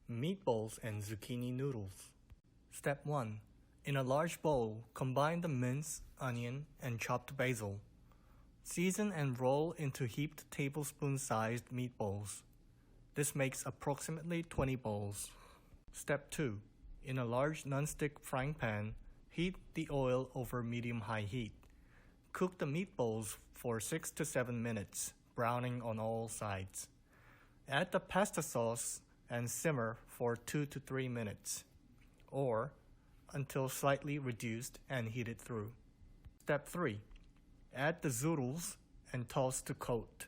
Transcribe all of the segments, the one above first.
Meatballs and zucchini noodles. Step 1. In a large bowl, combine the minced onion and chopped basil. Season and roll into heaped tablespoon-sized meatballs. This makes approximately 20 balls. Step 2. In a large non-stick frying pan, heat the oil over medium-high heat. Cook the meatballs for 6 to 7 minutes, browning on all sides. Add the pasta sauce and simmer for 2 to 3 minutes, or until slightly reduced and heated through. Step 3. Add the zoodles and toss to coat.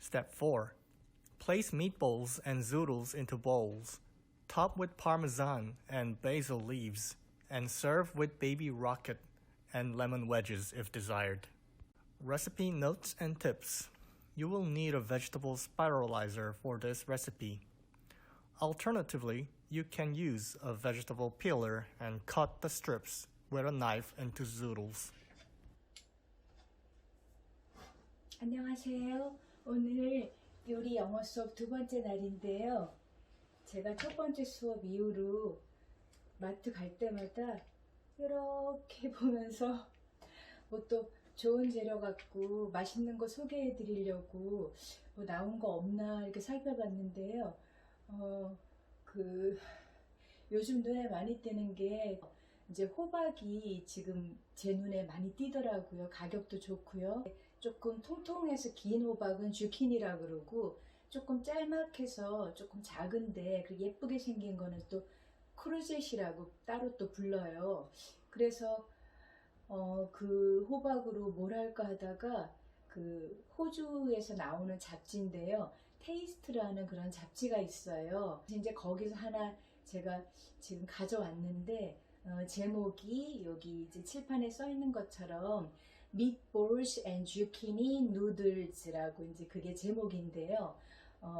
Step 4. Place meatballs and zoodles into bowls. Top with parmesan and basil leaves, and serve with baby rocket and lemon wedges if desired. Recipe notes and tips. You will need a vegetable spiralizer for this recipe. Alternatively, you can use a vegetable peeler and cut the strips with a knife into zoodles. 안녕하세요. 오늘 요리 영어 수업 두 번째 날인데요. 제가 첫 번째 수업 이후로 마트 갈 때마다 이렇게 보면서 뭐 또 좋은 재료 갖고 맛있는 거 소개해 드리려고 뭐 나온 거 없나 이렇게 살펴봤는데요. 요즘 눈에 많이 띄는 게 이제 호박이 지금 제 눈에 많이 띄더라고요. 가격도 좋고요. 조금 통통해서 긴 호박은 주키니라 그러고, 조금 짤막해서 조금 작은데 그리고 예쁘게 생긴 거는 또 크루젯이라고 따로 또 불러요. 그래서 그 호박으로 뭘 할까 하다가 그 호주에서 나오는 잡지인데요. 테이스트라는 그런 잡지가 있어요. 이제 거기서 하나 제가 지금 가져왔는데, 제목이 여기 이제 칠판에 써 있는 것처럼 Meatballs and Zucchini Noodles라고 이제 그게 제목인데요.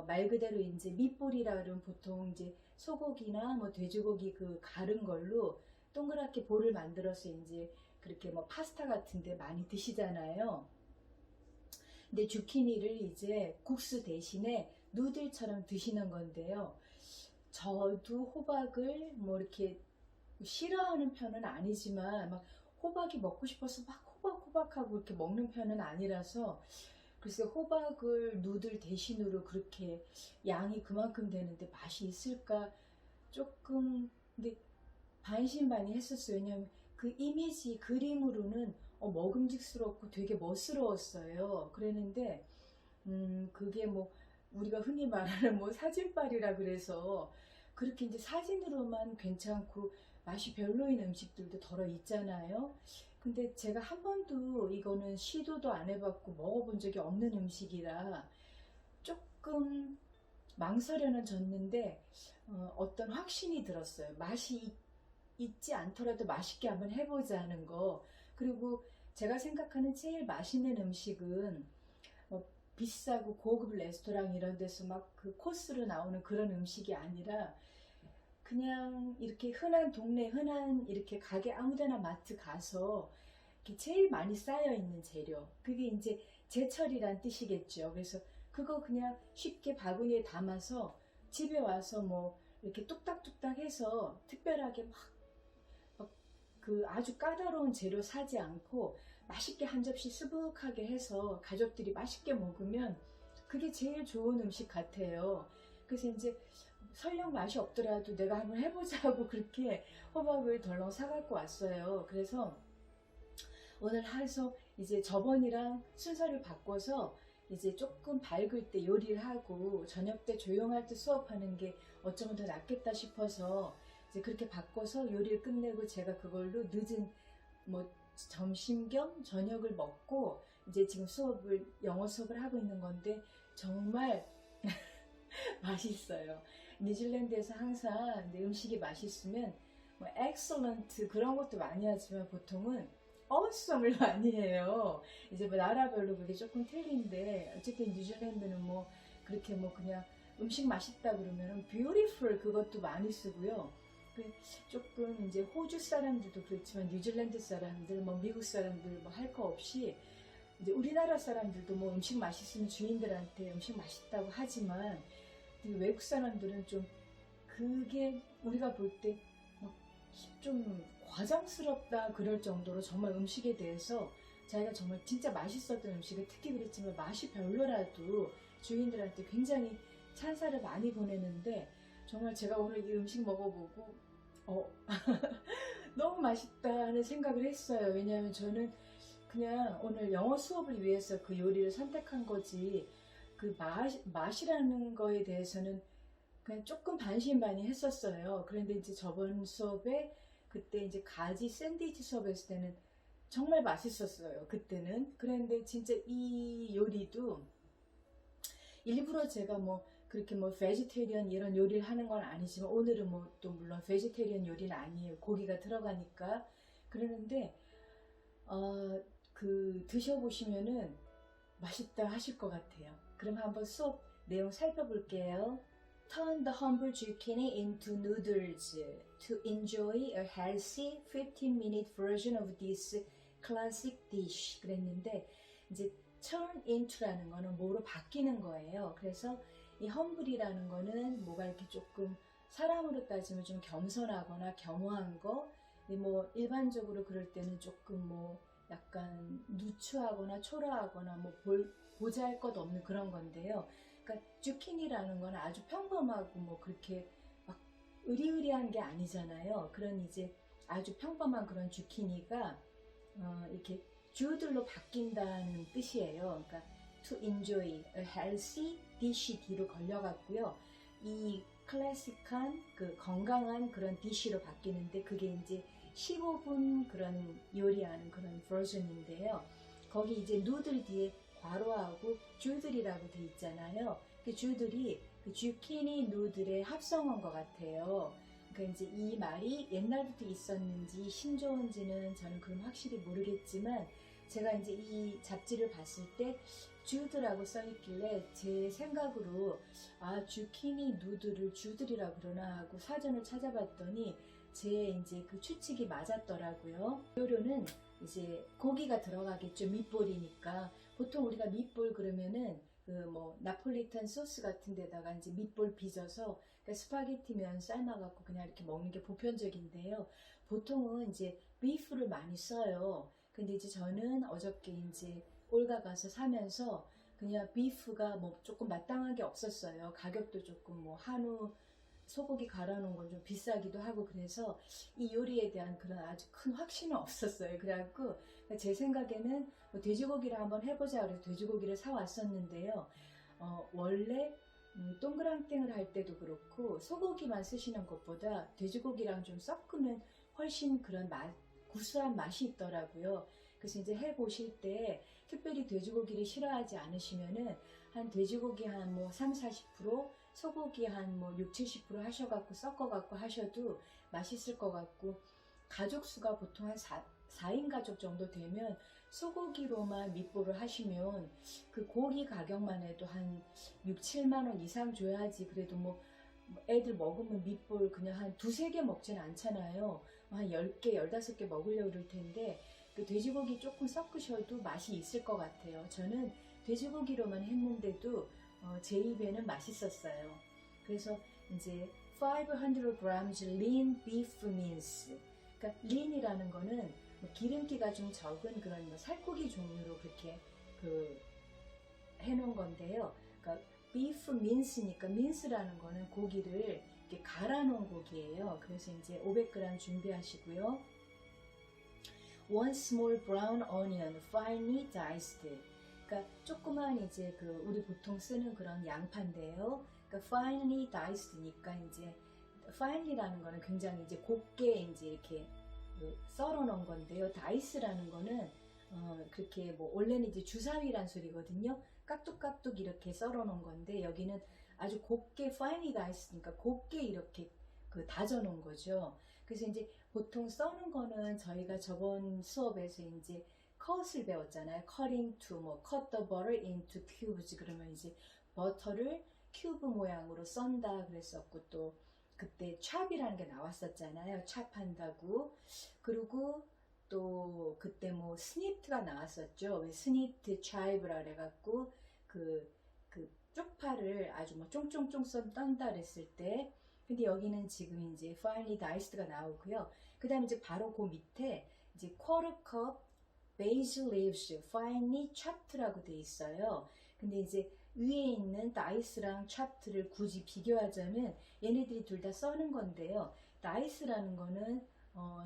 말 그대로 이제 밑볼이라 그러면 보통 이제 소고기나 뭐 돼지고기 그 가른 걸로 동그랗게 볼을 만들어서 이제 그렇게 뭐 파스타 같은데 많이 드시잖아요. 근데 주키니를 이제 국수 대신에 누들처럼 드시는 건데요. 저도 호박을 뭐 이렇게 싫어하는 편은 아니지만 막 호박이 먹고 싶어서 막 호박하고 이렇게 먹는 편은 아니라서, 글쎄 호박을 누들 대신으로 그렇게 양이 그만큼 되는데 맛이 있을까 조금 근데 반신반의했었어요. 왜냐면 그 이미지 그림으로는 먹음직스럽고 되게 멋스러웠어요. 그랬는데 그게 뭐 우리가 흔히 말하는 뭐 사진빨이라 그래서 그렇게 이제 사진으로만 괜찮고 맛이 별로인 음식들도 덜어 있잖아요. 근데 제가 한 번도 이거는 시도도 안 해봤고 먹어본 적이 없는 음식이라 조금 망설여는 졌는데 어떤 확신이 들었어요. 맛이 있지 않더라도 맛있게 한번 해보자는 거. 그리고 제가 생각하는 제일 맛있는 음식은 비싸고 고급 레스토랑 이런 데서 막 그 코스로 나오는 그런 음식이 아니라 그냥 이렇게 흔한 동네 흔한 이렇게 가게 아무데나 마트 가서 이렇게 제일 많이 쌓여 있는 재료, 그게 이제 제철이란 뜻이겠죠. 그래서 그거 그냥 쉽게 바구니에 담아서 집에 와서 뭐 이렇게 뚝딱뚝딱 해서 특별하게 막 그 아주 까다로운 재료 사지 않고 맛있게 한 접시 수북하게 해서 가족들이 맛있게 먹으면 그게 제일 좋은 음식 같아요. 그래서 이제 설령 맛이 없더라도 내가 한번 해보자고 그렇게 호박을 덜렁 사갖고 왔어요. 그래서 오늘 해서 이제 저번이랑 순서를 바꿔서 이제 조금 밝을 때 요리를 하고 저녁 때 조용할 때 수업하는 게 어쩌면 더 낫겠다 싶어서 이제 그렇게 바꿔서 요리를 끝내고 제가 그걸로 늦은 뭐 점심 겸 저녁을 먹고 이제 지금 영어 수업을 하고 있는 건데 정말 맛있어요. 뉴질랜드에서 항상 음식이 맛있으면 뭐 excellent 그런 것도 많이 하지만 보통은 awesome을 많이 해요. 이제 뭐 나라별로 그게 조금 틀린데 어쨌든 뉴질랜드는 뭐 그렇게 뭐 그냥 음식 맛있다 그러면은 beautiful 그것도 많이 쓰고요. 조금 이제 호주 사람들도 그렇지만 뉴질랜드 사람들, 뭐 미국 사람들 뭐 할 거 없이 이제 우리나라 사람들도 뭐 음식 맛있으면 주인들한테 음식 맛있다고 하지만 외국 사람들은 좀 그게 우리가 볼 때 좀 과장스럽다 그럴 정도로 정말 음식에 대해서 자기가 정말 진짜 맛있었던 음식을 특히 그랬지만 맛이 별로라도 주인들한테 굉장히 찬사를 많이 보내는데 정말 제가 오늘 이 음식 먹어보고 너무 맛있다 하는 생각을 했어요. 왜냐하면 저는 그냥 오늘 영어 수업을 위해서 그 요리를 선택한 거지 그 맛이라는 거에 대해서는 그냥 조금 반신반의했었어요. 그런데 이제 저번 수업에 그때 이제 가지 샌드위치 수업 했을 때는 정말 맛있었어요. 그때는. 그런데 진짜 이 요리도 일부러 제가 뭐 그렇게 뭐 베지테리언 이런 요리를 하는 건 아니지만 오늘은 뭐 또 물론 베지테리언 요리는 아니에요. 고기가 들어가니까. 그러는데 그 드셔보시면은 맛있다 하실 것 같아요. 그럼 한번 수업 내용 살펴볼게요. Turn the humble zucchini into noodles to enjoy a healthy 15-minute version of this classic dish. 그랬는데 이제 turn into라는 거는 뭐로 바뀌는 거예요. 그래서 이 humble이라는 거는 뭐가 이렇게 조금 사람으로 따지면 좀 겸손하거나 겸허한 거, 뭐 일반적으로 그럴 때는 조금 뭐 약간 누추하거나 초라하거나 뭐 보잘것없는 그런 건데요. 그러니까 주키니라는 건 아주 평범하고 뭐 그렇게 막 으리으리한 게 아니잖아요. 그런 이제 아주 평범한 그런 주키니가 이렇게 주들로 바뀐다는 뜻이에요. 그러니까 to enjoy a healthy dish 뒤로 걸려갔고요. 이 클래식한 그 건강한 그런 디시로 바뀌는데 그게 이제 15분 그런 요리하는 그런 버전인데요. 거기 이제 누들 뒤에 괄호하고 주들이라고 돼 있잖아요. 그 주들이 그 주키니 누들의 합성어인 것 같아요. 그러니까 이제 이 말이 옛날부터 있었는지 신조어인지는 저는 그럼 확실히 모르겠지만 제가 이제 이 잡지를 봤을 때 주드라고 써있길래 제 생각으로 주키니 누들을 주들이라고 그러나 하고 사전을 찾아봤더니 제 이제 그 추측이 맞았더라고요. 요리는 이제 고기가 들어가겠죠. 밑볼이니까. 보통 우리가 밑볼 그러면은 그 뭐 나폴리탄 소스 같은 데다가 이제 밑볼 빚어서 그러니까 스파게티면 삶아갖고 그냥 이렇게 먹는 게 보편적인데요. 보통은 이제 비프를 많이 써요. 근데 이제 저는 어저께 이제 올가 가서 사면서 그냥 비프가 뭐 조금 마땅하게 없었어요. 가격도 조금 뭐 한우 소고기 갈아놓은 건 좀 비싸기도 하고 그래서 이 요리에 대한 그런 아주 큰 확신은 없었어요. 그래갖고 제 생각에는 뭐 돼지고기를 한번 해보자 그래서 돼지고기를 사왔었는데요. 원래 동그랑땡을 할 때도 그렇고 소고기만 쓰시는 것보다 돼지고기랑 좀 섞으면 훨씬 그런 구수한 맛이 있더라고요. 그래서 이제 해보실 때 특별히 돼지고기를 싫어하지 않으시면은 한 돼지고기 한 뭐 30-40%, 소고기 한 뭐 60-70% 하셔갖고 섞어갖고 하셔도 맛있을 것 같고 가족 수가 보통 한 4인 가족 정도 되면 소고기로만 밑볼을 하시면 그 고기 가격만 해도 한 6-7만 원 이상 줘야지 그래도 뭐 애들 먹으면 밑볼 그냥 한 2-3개 먹진 않잖아요. 한 10개, 15개 먹으려고 그럴 텐데 그 돼지고기 조금 섞으셔도 맛이 있을 것 같아요. 저는 돼지고기로만 했는데도 제 입에는 맛있었어요. 그래서 이제 500g lean beef mince. 그러니까 lean이라는 거는 뭐 기름기가 좀 적은 그런 뭐 살코기 종류로 그렇게 그 해놓은 건데요. 그러니까 beef mince니까 mince라는 거는 고기를 이렇게 갈아놓은 고기예요. 그래서 이제 500g 준비하시고요. 1 small brown onion finely diced. 그러니까 조그만 이제 그 우리 보통 쓰는 그런 양파인데요. 그러니까 finely diced니까 이제 finely라는 거는 굉장히 이제 곱게 이제 이렇게 썰어 놓은 건데요. dice라는 거는 그렇게 뭐 원래는 이제 주사위란 소리거든요. 깍둑깍둑 이렇게 썰어 놓은 건데 여기는 아주 곱게 finely diced니까 곱게 이렇게 그 다져 놓은 거죠. 그래서 이제 보통 써는 거는 저희가 저번 수업에서 이제 cut을 배웠잖아요. cutting to 뭐 cut the butter into cubes 그러면 이제 버터를 큐브 모양으로 썬다 그랬었고 또 그때 chop이라는 게 나왔었잖아요. chop 한다고. 그리고 또 그때 뭐 snipped가 나왔었죠. snipped chive라 그래갖고 그 쪽파를 아주 뭐 쫑쫑쫑 썬다 그랬을 때 근데 여기는 지금 이제 finely diced가 나오고요. 그 다음에 이제 바로 그 밑에 이제 quarter cup basil leaves finely chopped라고 돼 있어요. 근데 이제 위에 있는 다이스랑 choped를 굳이 비교하자면 얘네들이 둘 다 써는 건데요. 다이스라는 거는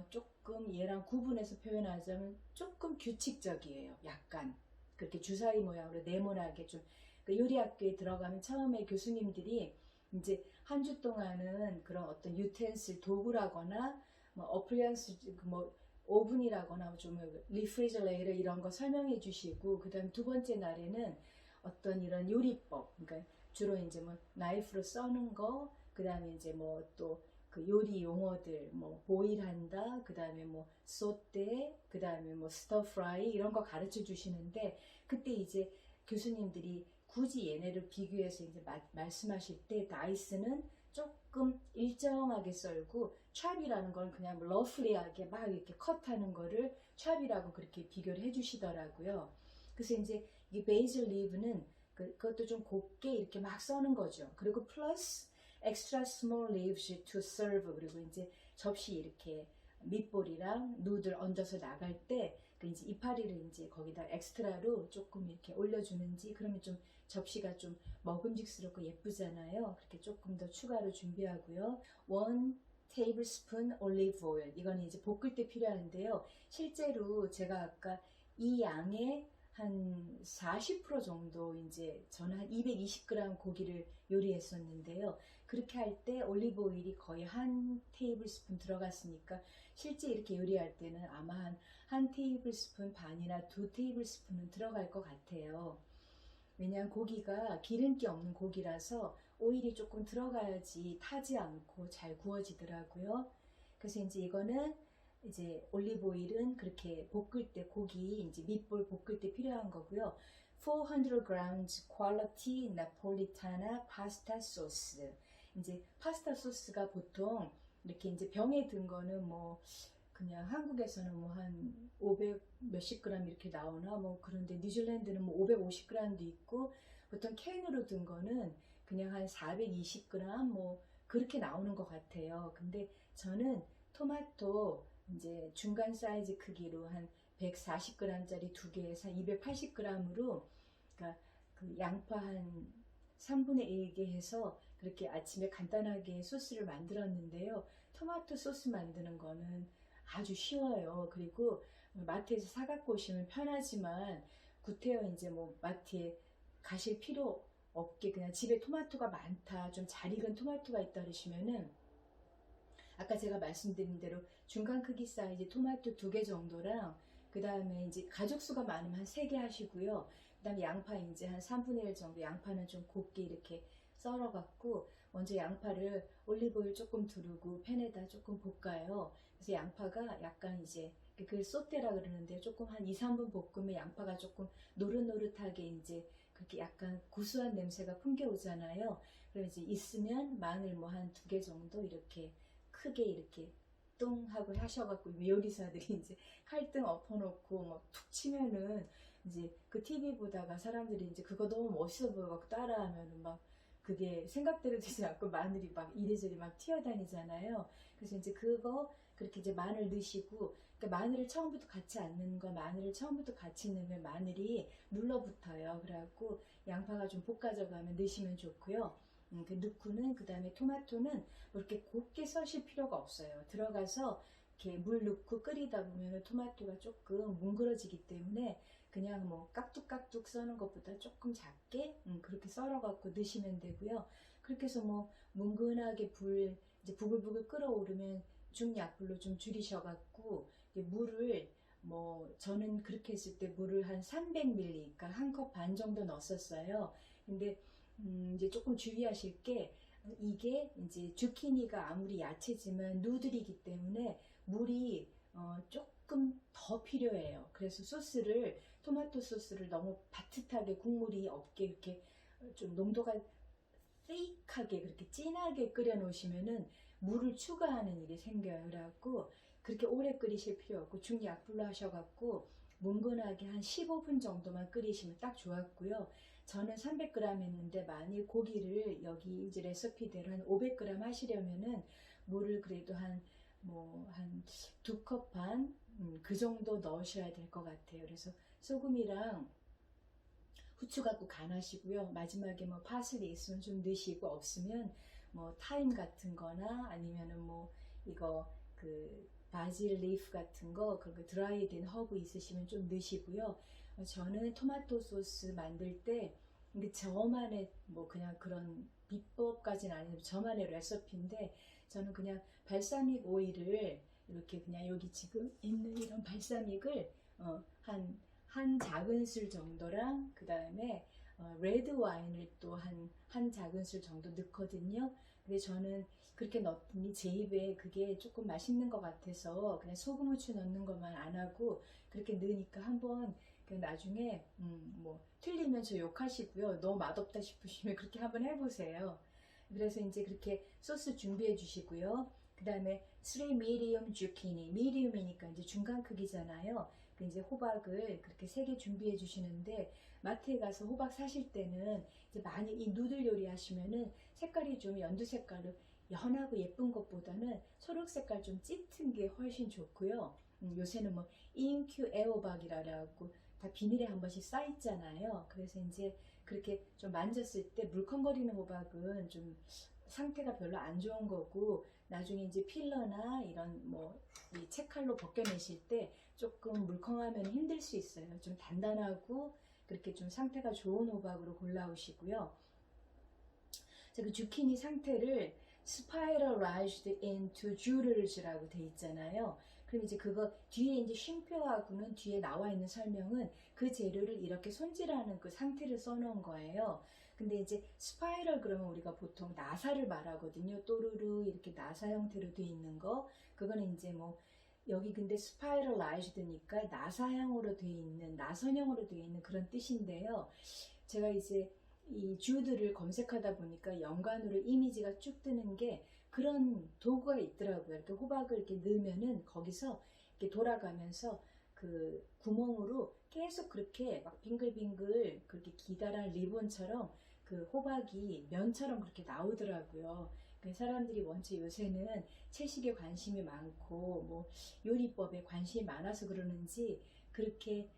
조금 얘랑 구분해서 표현하자면 조금 규칙적이에요. 약간 그렇게 주사위 모양으로 네모나게 좀 요리학교에 들어가면 처음에 교수님들이 이제 한 주 동안은 그런 어떤 유텐슬 도구라거나 뭐 어플리언스 뭐 오븐이라거나 좀 리프리저레이터 이런 거 설명해 주시고 그다음 두 번째 날에는 어떤 이런 요리법 그러니까 주로 이제 뭐 나이프로 써는 거 그다음에 이제 뭐 또 그 요리 용어들 뭐 보일한다 그다음에 뭐 소떼 그다음에 뭐 스터 프라이 이런 거 가르쳐 주시는데 그때 이제 교수님들이 굳이 얘네를 비교해서 이제 말씀하실 때 다이스는 조금 일정하게 썰고 찹이라는 건 그냥 러플리하게 막 이렇게 컷하는 거를 찹이라고 그렇게 비교를 해주시더라고요. 그래서 이제 이 베이슬 리브는 그것도 좀 곱게 이렇게 막 써는 거죠. 그리고 플러스 extra small leaves to serve 그리고 이제 접시 이렇게 밑볼이랑 누들 얹어서 나갈 때 그 이제 이파리를 이제 거기다 엑스트라로 조금 이렇게 올려주는지 그러면 좀 접시가 좀 먹음직스럽고 예쁘잖아요. 그렇게 조금 더 추가로 준비하고요. 1 테이블스푼 올리브 오일 이거는 이제 볶을 때 필요한데요. 실제로 제가 아까 이 양의 한 40% 정도 이제 저는 한 220g 고기를 요리했었는데요. 그렇게 할 때 올리브 오일이 거의 한 테이블스푼 들어갔으니까 실제 이렇게 요리할 때는 아마 한 테이블스푼 반이나 2 테이블스푼은 들어갈 것 같아요. 왜냐하면 고기가 기름기 없는 고기라서 오일이 조금 들어가야지 타지 않고 잘 구워지더라고요. 그래서 이제 이거는 이제 올리브 오일은 그렇게 볶을 때 고기 이제 밑볼 볶을 때 필요한 거고요. 400g quality napolitana pasta sauce. 이제 파스타 소스가 보통 이렇게 이제 병에 든 거는 뭐 그냥 한국에서는 뭐 한 500 몇십 그램 이렇게 나오나 뭐 그런데 뉴질랜드는 뭐 550g도 있고 보통 캔으로 든 거는 그냥 한 420g 뭐 그렇게 나오는 것 같아요. 근데 저는 토마토 이제 중간 사이즈 크기로 한 140g짜리 두 개에서 280g으로 그러니까 그 양파 한 3분의 1개 해서 그렇게 아침에 간단하게 소스를 만들었는데요. 토마토 소스 만드는 거는 아주 쉬워요. 그리고 마트에서 사갖고 오시면 편하지만 구태여 이제 뭐 마트에 가실 필요 없게 그냥 집에 토마토가 많다, 좀 잘 익은 토마토가 있다 그러시면은 아까 제가 말씀드린 대로 중간 크기 사이즈 토마토 2개 정도랑 그 다음에 이제 가족 수가 많으면 한 3개 하시고요. 그 다음에 양파 이제 한 3분의 1 정도 양파는 좀 곱게 이렇게 썰어갖고 먼저 양파를 올리브오일 조금 두르고 팬에다 조금 볶아요. 그래서 양파가 약간 이제 그걸 소떼라 그러는데 조금 한 2, 3분 볶으면 양파가 조금 노릇노릇하게 이제 그렇게 약간 구수한 냄새가 풍겨오잖아요. 그럼 이제 있으면 마늘 뭐 한 2개 정도 이렇게 크게 이렇게 뚱 하고 하셔갖고 요리사들이 이제 칼등 엎어놓고 뭐 툭 치면은 이제 그 TV 보다가 사람들이 이제 그거 너무 멋있어 보여갖고 따라하면은 막 그게 생각대로 되지 않고 마늘이 막 이리저리 막 튀어다니잖아요. 그래서 이제 그거 그렇게 이제 마늘 넣으시고 그러니까 마늘을 처음부터 같이 안 넣는 거 마늘을 처음부터 같이 넣으면 마늘이 눌러붙어요. 그래갖고 양파가 좀 볶아져 가면 넣으시면 좋고요. 그 넣고는 그 다음에 토마토는 뭐 이렇게 곱게 써실 필요가 없어요. 들어가서 이렇게 물 넣고 끓이다 보면 토마토가 조금 뭉그러지기 때문에 그냥 뭐 깍둑깍둑 써는 것보다 조금 작게 그렇게 썰어갖고 넣으시면 되고요. 그렇게 해서 뭐 뭉근하게 불 이제 부글부글 끓어오르면 중약불로 좀 줄이셔갖고 물을 뭐 저는 그렇게 했을 때 물을 한 300ml, 그러니까 한 컵 반 정도 넣었었어요. 근데 이제 조금 주의하실 게 이게 이제 주키니가 아무리 야채지만 누들이기 때문에 물이 조금 더 필요해요. 그래서 소스를 토마토 소스를 너무 바듯하게 국물이 없게 이렇게 좀 농도가 세이크하게 그렇게 진하게 끓여 놓으시면은 물을 추가하는 일이 생겨요. 그래갖고 그렇게 오래 끓이실 필요 없고 중약불로 하셔갖고 뭉근하게 한 15분 정도만 끓이시면 딱 좋았고요. 저는 300g 했는데 만일 고기를 여기 이제 레시피대로 한 500g 하시려면은 물을 그래도 한 2컵 반, 그 정도 넣으셔야 될 것 같아요. 그래서 소금이랑 후추 갖고 간하시고요. 마지막에 뭐 파슬리 있으면 좀 넣으시고, 없으면 뭐 타임 같은 거나 아니면은 뭐 이거 그 바질 리프 같은 거, 그 드라이 된 허브 있으시면 좀 넣으시고요. 저는 토마토 소스 만들 때 근데 저만의 뭐 그냥 그런 비법까지는 아니고 저만의 레시피인데, 저는 그냥 발사믹 오일을 이렇게 그냥 여기 지금 있는 이런 발사믹을 한 작은술 정도랑, 그 다음에 레드 와인을 또 한 작은술 정도 넣거든요. 근데 저는 그렇게 넣더니 제 입에 그게 조금 맛있는 것 같아서 그냥 소금 후추 넣는 것만 안 하고 그렇게 넣으니까 한번 나중에 뭐 틀리면 저 욕하시고요. 너무 맛없다 싶으시면 그렇게 한번 해보세요. 그래서 이제 그렇게 소스 준비해 주시고요. 그 다음에 3 medium zucchini, medium이니까 이제 중간 크기잖아요. 이제 호박을 그렇게 3개 준비해 주시는데, 마트에 가서 호박 사실 때는 이제 많이 이 누들 요리 하시면은 색깔이 좀 연두 색깔로 연하고 예쁜 것보다는 초록 색깔 좀 짙은 게 훨씬 좋고요. 요새는 뭐 인큐 애호박이라고 다 비닐에 한 번씩 쌓 있잖아요. 그래서 이제 그렇게 좀 만졌을 때 물컹거리는 호박은 좀 상태가 별로 안 좋은 거고, 나중에 이제 필러나 이런 뭐 이 채칼로 벗겨내실 때 조금 물컹하면 힘들 수 있어요. 좀 단단하고 그렇게 좀 상태가 좋은 호박으로 골라오시고요. 그 주키니 상태를 spiralized into jewels라고 돼 있잖아요. 그럼 이제 그거 뒤에 이제 쉼표하고는 뒤에 나와 있는 설명은 그 재료를 이렇게 손질하는 그 상태를 써놓은 거예요. 근데 이제 스파이럴 그러면 우리가 보통 나사를 말하거든요. 또르르 이렇게 나사 형태로 돼 있는 거. 그거는 이제 뭐 여기 근데 spiralized니까 나사형으로 돼 있는, 나선형으로 돼 있는 그런 뜻인데요. 제가 이제 이 주드를 검색하다 보니까 연관으로 이미지가 쭉 뜨는 게 그런 도구가 있더라고요. 이렇게 호박을 이렇게 넣으면은 거기서 이렇게 돌아가면서 그 구멍으로 계속 그렇게 막 빙글빙글 그렇게 기다란 리본처럼 그 호박이 면처럼 그렇게 나오더라고요. 그 사람들이 원체 요새는 채식에 관심이 많고 뭐 요리법에 관심이 많아서 그러는지 그렇게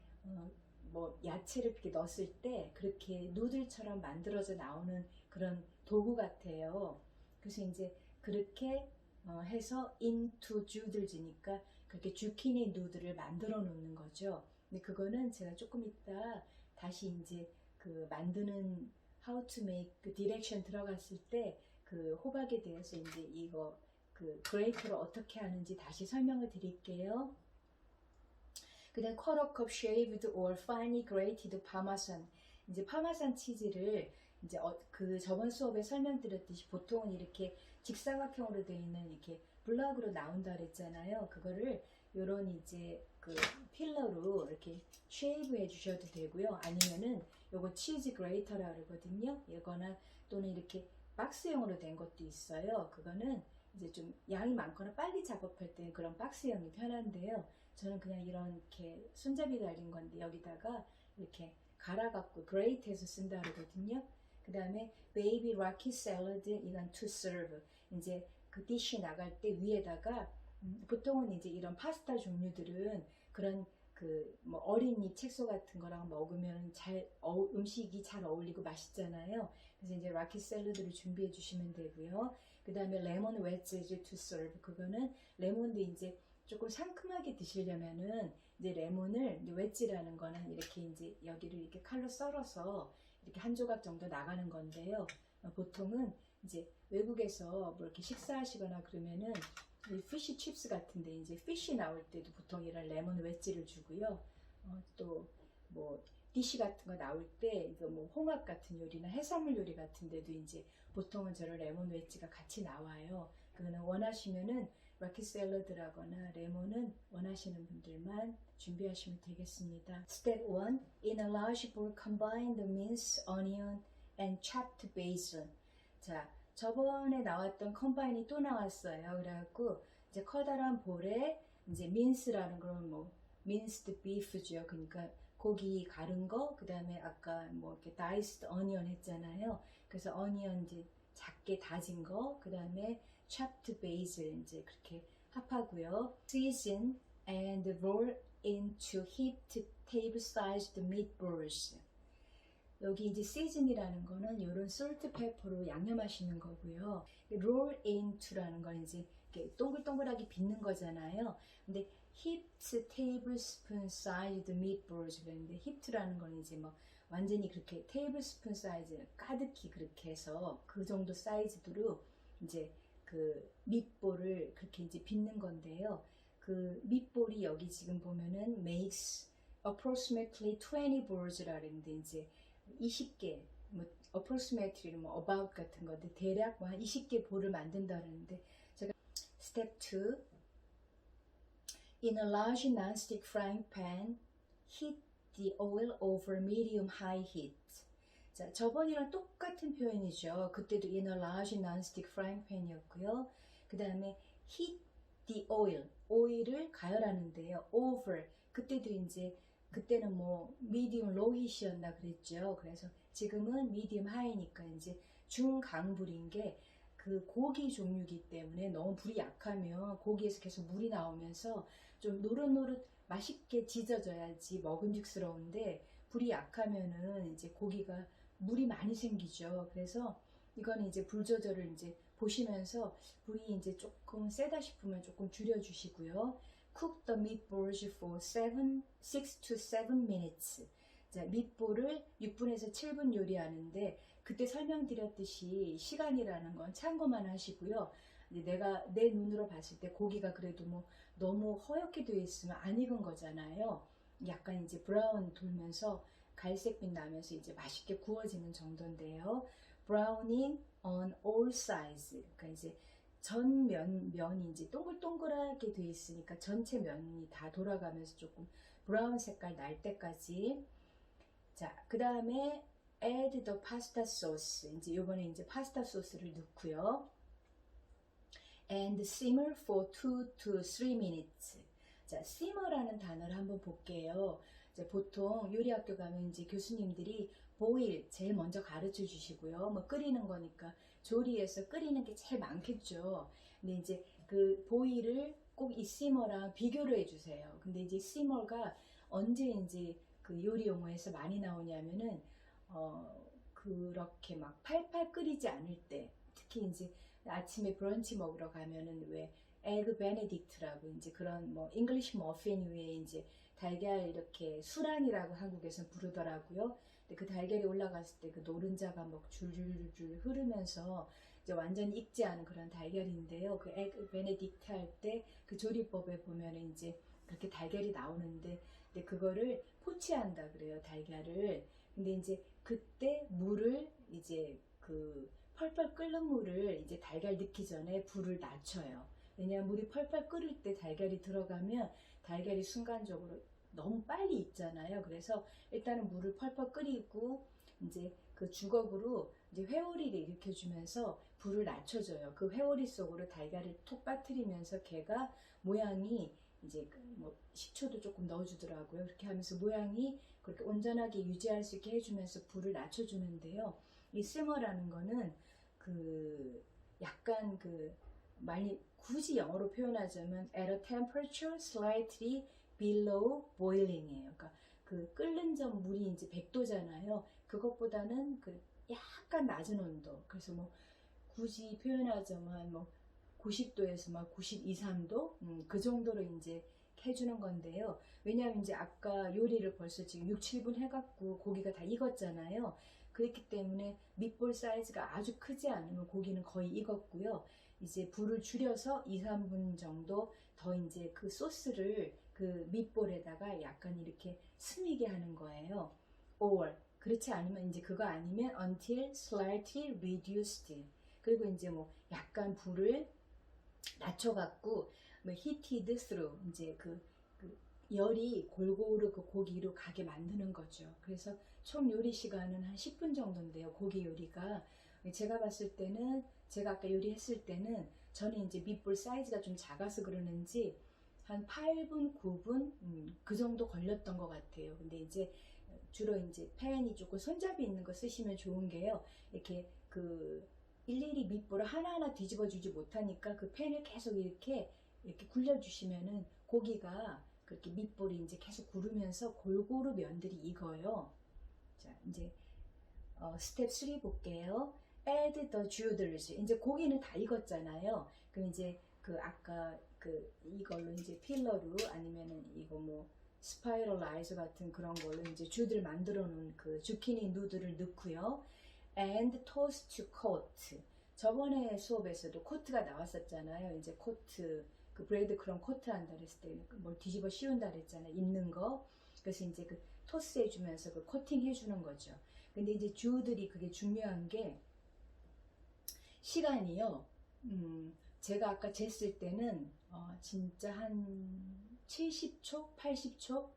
뭐 야채를 이렇게 넣었을 때 그렇게 누들처럼 만들어져 나오는 그런 도구 같아요. 그래서 이제 그렇게 해서 into 주들지니까 그렇게 주키니 누들을 만들어 놓는 거죠. 근데 그거는 제가 조금 이따 다시 이제 그 만드는 how to make 그 디렉션 들어갔을 때 그 호박에 대해서 이제 이거 그 그레이트를 어떻게 하는지 다시 설명을 드릴게요. 그 다음 quarter cup shaved or finely grated parmesan. 이제 파마산 치즈를 이제 그 저번 수업에 설명드렸듯이 보통은 이렇게 직사각형으로 되어 있는 이렇게 블럭으로 나온다 그랬잖아요. 그거를 요런 이제 그 필러로 이렇게 쉐이브 해 주셔도 되고요. 아니면은 요거 치즈 그레이터라 그러거든요. 이거나 또는 이렇게 박스형으로 된 것도 있어요. 그거는 이제 좀 양이 많거나 빨리 작업할 때 그런 박스형이 편한데요. 저는 그냥 이렇게 손잡이 달린 건데 여기다가 이렇게 갈아갖고 그레이트해서 쓴다 그러거든요. 그 다음에 베이비 라키 샐러드 이건 to serve. 이제 그 디쉬 나갈 때 위에다가 보통은 이제 이런 파스타 종류들은 그런 그 뭐 어린이 채소 같은 거랑 먹으면 음식이 잘 어울리고 맛있잖아요. 그래서 이제 라키 샐러드를 준비해 주시면 되고요. 그 다음에 레몬 웨지 to serve. 그거는 레몬도 이제 조금 상큼하게 드시려면은 이제 레몬을 이제 웨지라는 거는 이렇게 이제 여기를 이렇게 칼로 썰어서 이렇게 한 조각 정도 나가는 건데요. 보통은 이제 외국에서 뭐 이렇게 식사하시거나 그러면은 피쉬 칩스 같은데 이제 피쉬 나올 때도 보통 이런 레몬 웨지를 주고요. 또 뭐 디시 같은 거 나올 때 이거 뭐 홍합 같은 요리나 해산물 요리 같은 데도 이제 보통은 저런 레몬 웨지가 같이 나와요. 그거는 원하시면은 라키 샐러드라거나 레몬은 원하시는 분들만 준비하시면 되겠습니다. Step 1. In a large bowl, combine the minced onion and chopped basil. 자, 저번에 나왔던 컴바인이 또 나왔어요. 그래갖고 이제 커다란 볼에 이제 민스라는 건 뭐 minced beef죠. 그러니까 고기 가른 거, 그 다음에 아까 뭐 이렇게 다이스드 어니언 했잖아요. 그래서 어니언 이제 작게 다진 거, 그 다음에 chopped basil 이제 그렇게 합하고요. Season and roll into heaped table-sized meatballs. 여기 이제 season이라는 거는 이런 salt, pepper로 양념하시는 거고요. roll into라는 건 이제 이렇게 동글동글하게 빚는 거잖아요. 근데 heaped tablespoon sized meatballs 그랬는데 heaped라는 건 이제 뭐 완전히 그렇게 테이블스푼 사이즈 가득히 그렇게 해서 그 정도 사이즈로 이제 그 밑볼을 그렇게 이제 빚는 건데요. 그 밑볼이 여기 지금 보면은 makes approximately 20 balls라 그랬는데 이제 20개 뭐 approximately 뭐 about 같은 건데 대략 뭐 한 20개 볼을 만든다는데 제가 step 2 in a large non-stick frying pan heat the oil over medium-high heat. 자, 저번이랑 똑같은 표현이죠. 그때도 in a large non-stick frying pan이었고요. 그 다음에 heat the oil, 오일을 가열하는데요. over, 그때도 이제 그때는 뭐 medium low heat이었나 그랬죠. 그래서 지금은 medium high니까 이제 중강불인 게 그 고기 종류이기 때문에 너무 불이 약하면 고기에서 계속 물이 나오면서 좀 노릇노릇 맛있게 지져져야지 먹음직스러운데 불이 약하면은 이제 고기가 물이 많이 생기죠. 그래서 이거는 이제 불 조절을 이제 보시면서 불이 이제 조금 세다 싶으면 조금 줄여주시고요. Cook the meatballs for 6 to 7 minutes. 자, 밑볼을 6분에서 7분 요리하는데 그때 설명드렸듯이 시간이라는 건 참고만 하시고요. 내가 내 눈으로 봤을 때 고기가 그래도 뭐 너무 허옇게 되어 있으면 안 익은 거잖아요. 약간 이제 브라운 돌면서 갈색빛 나면서 이제 맛있게 구워지는 정도인데요. Browning on all sides. 그러니까 이제 전 면이 이제 동글동글하게 되어 있으니까 전체 면이 다 돌아가면서 조금 브라운 색깔 날 때까지. 자, 그 다음에 add the pasta sauce. 이제 요번에 이제 파스타 소스를 넣고요. and simmer for 2 to 3 minutes. 자, simmer라는 단어를 한번 볼게요. 이제 보통 요리학교 가면 이제 교수님들이 boil 제일 먼저 가르쳐 주시고요. 뭐 끓이는 거니까 조리에서 끓이는 게 제일 많겠죠. 근데 이제 그 boil을 꼭 이 simmer랑 비교를 해 주세요. 근데 이제 simmer가 언제 이제 그 요리 용어에서 많이 나오냐면은 그렇게 막 팔팔 끓이지 않을 때, 특히 이제 아침에 브런치 먹으러 가면은 왜 에그 베네딕트라고 이제 그런 뭐 잉글리시 머핀 위에 이제 달걀 이렇게 수란이라고 한국에서 부르더라고요. 근데 그 달걀이 올라갔을 때 그 노른자가 막 줄줄줄 흐르면서 이제 완전히 익지 않은 그런 달걀인데요. 그 에그 베네딕트 할 때 그 조리법에 보면은 이제 그렇게 달걀이 나오는데, 근데 그거를 포치한다 그래요, 달걀을. 근데 이제 그때 물을 이제 그 펄펄 끓는 물을 이제 달걀 넣기 전에 불을 낮춰요. 왜냐하면 물이 펄펄 끓을 때 달걀이 들어가면 달걀이 순간적으로 너무 빨리 익잖아요. 그래서 일단은 물을 펄펄 끓이고 이제 그 주걱으로 이제 회오리를 일으켜주면서 불을 낮춰줘요. 그 회오리 속으로 달걀을 톡 빠뜨리면서 걔가 모양이 이제 뭐 식초도 조금 넣어주더라고요. 그렇게 하면서 모양이 그렇게 온전하게 유지할 수 있게 해주면서 불을 낮춰주는데요. 이 simmer라는 거는 그 약간 그 많이 굳이 영어로 표현하자면 at a temperature slightly below boiling이에요. 그러니까 그 끓는 점 물이 이제 100도잖아요. 그것보다는 그 약간 낮은 온도. 그래서 뭐 굳이 표현하자면 뭐 90도에서 막 92, 3도 그 정도로 이제 해주는 건데요. 왜냐하면 이제 아까 요리를 벌써 지금 6, 7분 해갖고 고기가 다 익었잖아요. 그렇기 때문에 밑볼 사이즈가 아주 크지 않으면 고기는 거의 익었고요. 이제 불을 줄여서 2, 3분 정도 더 이제 그 소스를 그 밑볼에다가 약간 이렇게 스미게 하는 거예요. or 그렇지 않으면 이제 그거 아니면 until slightly reduced. 그리고 이제 뭐 약간 불을 낮춰갖고 뭐 heated through 이제 그 열이 골고루 그 고기로 가게 만드는 거죠. 그래서 총 요리 시간은 한 10분 정도인데요. 고기 요리가 제가 봤을 때는 제가 아까 요리했을 때는 저는 이제 밑볼 사이즈가 좀 작아서 그러는지 한 8분, 9분 그 정도 걸렸던 것 같아요. 근데 이제 주로 이제 팬이 조금 손잡이 있는 거 쓰시면 좋은 게요. 이렇게 그 일일이 밑볼을 하나하나 뒤집어 주지 못하니까 그 팬을 계속 이렇게 굴려주시면은 고기가 그렇게 밑볼이 이제 계속 구르면서 골고루 면들이 익어요. 자, 이제 스텝 3 볼게요. Add the noodles. 이제 고기는 다 익었잖아요. 그럼 이제 그 아까 그 이걸로 이제 필러로 아니면은 이거 뭐 스파이럴라이즈 같은 그런 걸로 이제 주들 만들어 놓은 그 주키니 누들을 넣고요. And toast to coat. 저번에 수업에서도 코트가 나왔었잖아요. 이제 코트 그 브레이드 크럼 코트 한다 그랬을 때 뭘 뒤집어 씌운다 그랬잖아요. 있는 거. 그래서 이제 그 토스 해주면서 그 코팅 해주는 거죠. 근데 이제 주들이 그게 중요한 게 시간이요. 제가 아까 쟀을 때는 진짜 한 70초, 80초.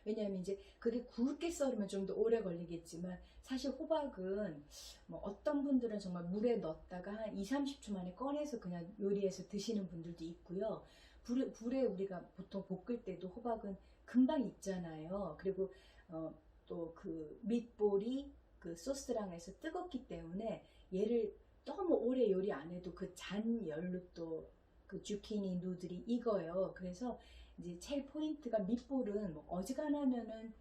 왜냐하면 이제 그게 굵게 썰으면 좀 더 오래 걸리겠지만 사실 호박은 뭐 어떤 분들은 정말 물에 넣었다가 한 2, 30초 만에 꺼내서 그냥 요리해서 드시는 분들도 있고요. 불에 우리가 보통 볶을 때도 호박은 금방 익잖아요. 그리고 또 그 밑볼이 그 소스랑 해서 뜨겁기 때문에 얘를 너무 오래 요리 안 해도 그 잔 열로 또 그 주키니 누들이 익어요. 그래서 이제 제일 포인트가 밑볼은 뭐 어지간하면은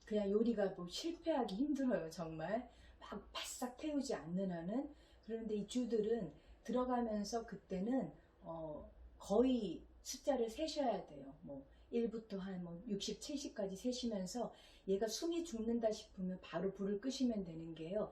그냥 요리가 뭐 실패하기 힘들어요. 정말 막 바싹 태우지 않는 한은. 그런데 이 주들은 들어가면서 그때는 거의 숫자를 세셔야 돼요. 뭐 1부터 한 뭐 60, 70까지 세시면서 얘가 숨이 죽는다 싶으면 바로 불을 끄시면 되는 게요.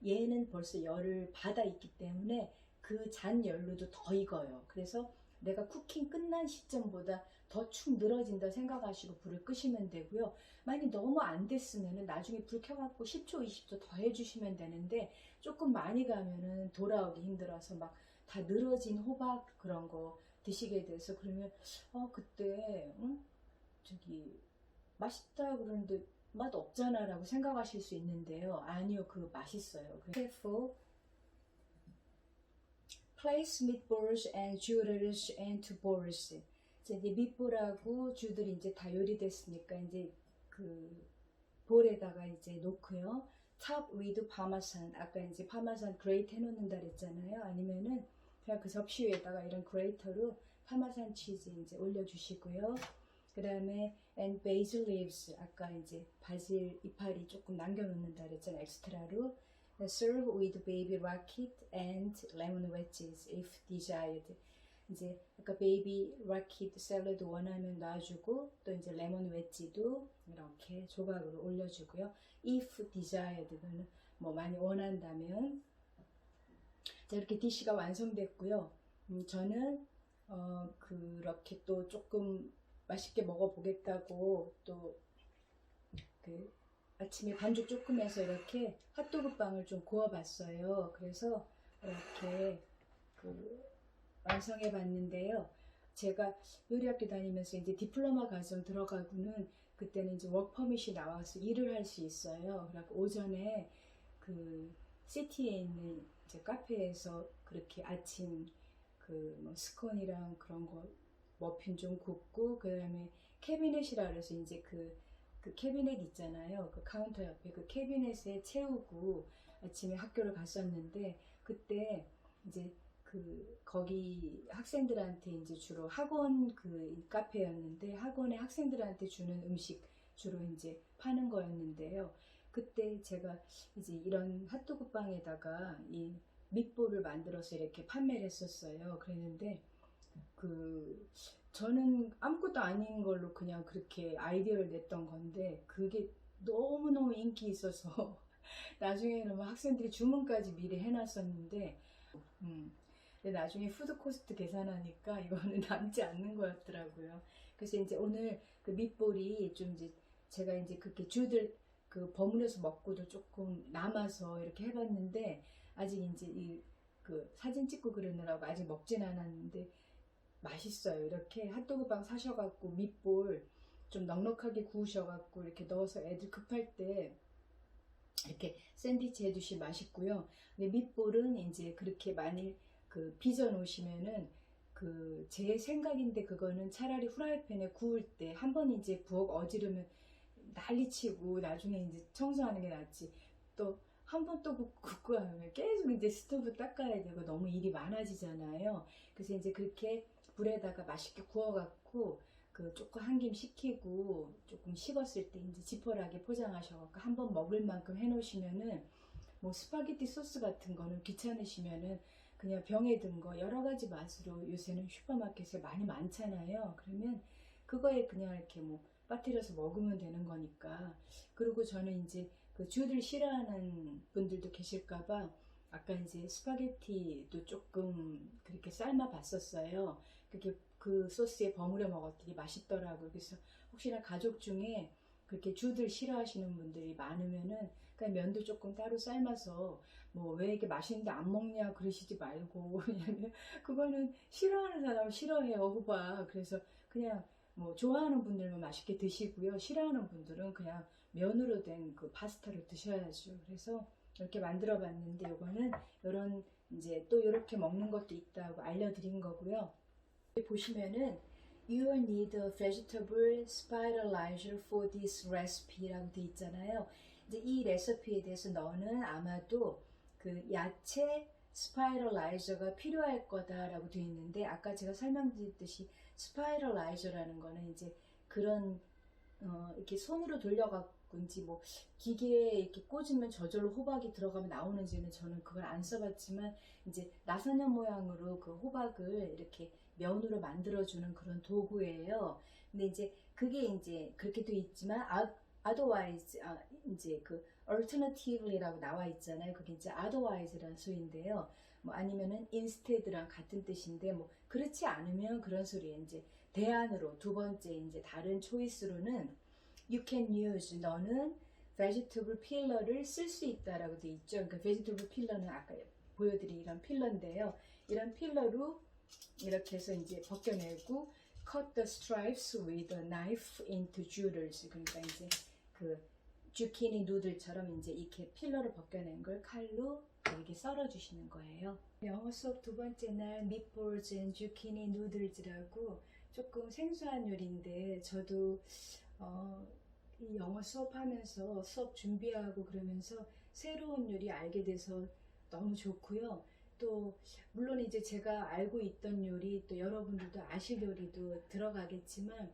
얘는 벌써 열을 받아 있기 때문에 그 잔 열로도 더 익어요. 그래서 내가 쿠킹 끝난 시점보다 더 축 늘어진다 생각하시고 불을 끄시면 되고요. 만약 너무 안 됐으면 나중에 불 켜갖고 10초, 20초 더 해주시면 되는데 조금 많이 가면은 돌아오기 힘들어서 막 다 늘어진 호박 그런 거 드시게 돼서 그러면 그때 저기 맛있다 그러는데 맛 없잖아 라고 생각하실 수 있는데요. 아니요, 그거 맛있어요. Careful. Place meatballs and noodles into bowls. 이제 밑볼하고 주들이 이제 다 요리됐으니까 이제 그 볼에다가 이제 놓고요. Top with parmesan. 아까 이제 파마산 그레이트 해놓는다 그랬잖아요. 아니면은 그냥 그 접시 위에다가 이런 그레이터로 파마산 치즈 이제 올려주시고요. 그 다음에 and basil leaves. 아까 이제 바질 이파리 조금 남겨놓는다 그랬잖아요. 엑스트라로. Serve with baby rocket and lemon wedges if desired. 이제 아까 베이비 rocket 샐러드 원하면 놔주고 또 이제 레몬 웨지도 이렇게 조각으로 올려주고요. If desired는 뭐 많이 원한다면. 자, 이렇게 디시가 완성됐고요. 저는 그렇게 또 조금 맛있게 먹어보겠다고 또 그 아침에 반죽 조금 해서 이렇게 핫도그 빵을 좀 구워봤어요. 그래서 이렇게 그 완성해 봤는데요. 제가 요리학교 다니면서 이제 디플로마 과정 들어가고는 그때는 이제 워크퍼밋이 나와서 일을 할 수 있어요. 그래서 오전에 그 시티에 있는 이제 카페에서 그렇게 아침 그 뭐 스콘이랑 그런 거 머핀 좀 굽고 그다음에 캐비넷이라 그래서 이제 그 캐비넷 있잖아요. 그 카운터 옆에 그 캐비넷에 채우고 아침에 학교를 갔었는데 그때 이제 그 거기 학생들한테 이제 주로 학원 그 카페였는데 학원에 학생들한테 주는 음식 주로 이제 파는 거였는데요. 그때 제가 이제 이런 핫도그 빵에다가 이 밑볼을 만들어서 이렇게 판매를 했었어요. 그랬는데 저는 아무것도 아닌 걸로 그냥 그렇게 아이디어를 냈던 건데 그게 너무너무 인기 있어서 나중에는 막 학생들이 주문까지 미리 해놨었는데 근데 나중에 푸드 코스트 계산하니까 이거는 남지 않는 거였더라고요. 그래서 이제 오늘 그 밑볼이 좀 이제 제가 이제 그렇게 주들 그 버무려서 먹고도 조금 남아서 이렇게 해봤는데 아직 이제 그 사진 찍고 그러느라고 아직 먹진 않았는데 맛있어요. 이렇게 핫도그빵 사셔갖고 밑볼 좀 넉넉하게 구우셔갖고 이렇게 넣어서 애들 급할 때 이렇게 샌드위치 해주시 맛있고요. 근데 밑볼은 이제 그렇게 많이 그 빚어 놓으시면은 제 생각인데 그거는 차라리 후라이팬에 구울 때 한 번 이제 부엌 어지르면 난리치고 나중에 이제 청소하는 게 낫지. 또 한 번 또 굽고 하면 계속 이제 스토브 닦아야 되고 너무 일이 많아지잖아요. 그래서 이제 그렇게 불에다가 맛있게 구워갖고 조금 한 김 식히고 조금 식었을 때 이제 지퍼락에 포장하셔갖고 한 번 먹을 만큼 해놓으시면은 뭐 스파게티 소스 같은 거는 귀찮으시면은 그냥 병에 든 거 여러 가지 맛으로 요새는 슈퍼마켓에 많이 많잖아요. 그러면 그거에 그냥 이렇게 뭐 빠뜨려서 먹으면 되는 거니까. 그리고 저는 이제 쥐들 싫어하는 분들도 계실까봐 아까 이제 스파게티도 조금 그렇게 삶아 봤었어요. 그게 그 소스에 버무려 먹었더니 맛있더라고요. 그래서 혹시나 가족 중에 그렇게 쥐들 싫어하시는 분들이 많으면은 그냥 면도 조금 따로 삶아서 뭐 왜 이렇게 맛있는데 안 먹냐 그러시지 말고 왜냐면 그거는 싫어하는 사람은 싫어해요 호박. 그래서 그냥 뭐 좋아하는 분들은 맛있게 드시고요. 싫어하는 분들은 그냥 면으로 된 그 파스타를 드셔야죠. 그래서 이렇게 만들어 봤는데 이거는 이런 이제 또 이렇게 먹는 것도 있다고 알려드린 거고요. 보시면은 You will need a vegetable spiralizer for this recipe라고 돼 있잖아요. 이제 이 레시피에 대해서 너는 아마도 그 야채 스파이럴라이저가 필요할 거다라고 되어 있는데 아까 제가 설명드렸듯이 스파이럴라이저라는 거는 이제 그런 이렇게 손으로 돌려갖고인지 뭐 기계에 이렇게 꽂으면 저절로 호박이 들어가면 나오는지는 저는 그걸 안 써봤지만 이제 나선형 모양으로 그 호박을 이렇게 면으로 만들어주는 그런 도구예요. 근데 이제 그게 이제 그렇게 돼 있지만 otherwise 이제 그 alternative라고 나와 있잖아요. 그게 이제 otherwise라는 소리인데요. 뭐 아니면은 instead랑 같은 뜻인데 뭐 그렇지 않으면 그런 소리에 이제 대안으로 두 번째 이제 다른 초이스로는 you can use 너는 vegetable peeler를 쓸 수 있다라고 돼 있죠. 그러니까 vegetable peeler는 아까 보여드린 이런 필러인데요. 이런 필러로 이렇게 해서 이제 벗겨내고 cut the stripes with a knife into doodles. 그러니까 이제 그 주키니 누들처럼 이제 이렇게 필러를 벗겨낸 걸 칼로 이렇게 썰어 주시는 거예요. 영어 수업 두 번째 날 meatballs and zucchini noodles라고 조금 생소한 요리인데 저도 이 영어 수업하면서 수업 준비하고 그러면서 새로운 요리 알게 돼서 너무 좋고요. 또 물론 이제 제가 알고 있던 요리 또 여러분들도 아실 요리도 들어가겠지만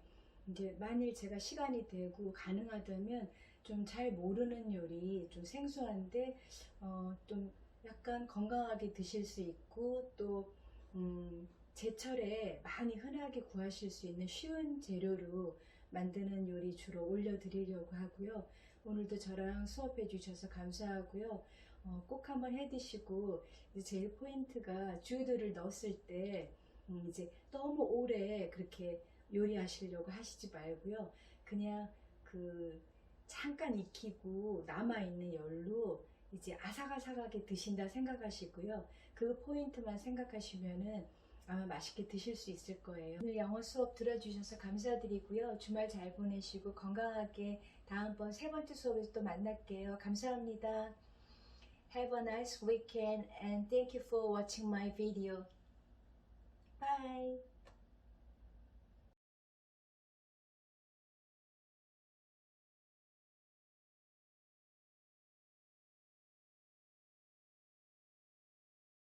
이제 만일 제가 시간이 되고 가능하다면 좀 잘 모르는 요리 좀 생소한데 좀 약간 건강하게 드실 수 있고 또 제철에 많이 흔하게 구하실 수 있는 쉬운 재료로 만드는 요리 주로 올려드리려고 하고요. 오늘도 저랑 수업해 주셔서 감사하고요. 꼭 한번 해 드시고 제일 포인트가 쥐들을 넣었을 때 이제 너무 오래 그렇게 요리하시려고 하시지 말고요. 그냥 잠깐 익히고 남아있는 열로 이제 아삭아삭하게 드신다 생각하시고요. 그 포인트만 생각하시면은 아마 맛있게 드실 수 있을 거예요. 오늘 영어 수업 들어주셔서 감사드리고요. 주말 잘 보내시고 건강하게 다음번 세 번째 수업에서 또 만날게요. 감사합니다. Have a nice weekend and thank you for watching my video. Bye.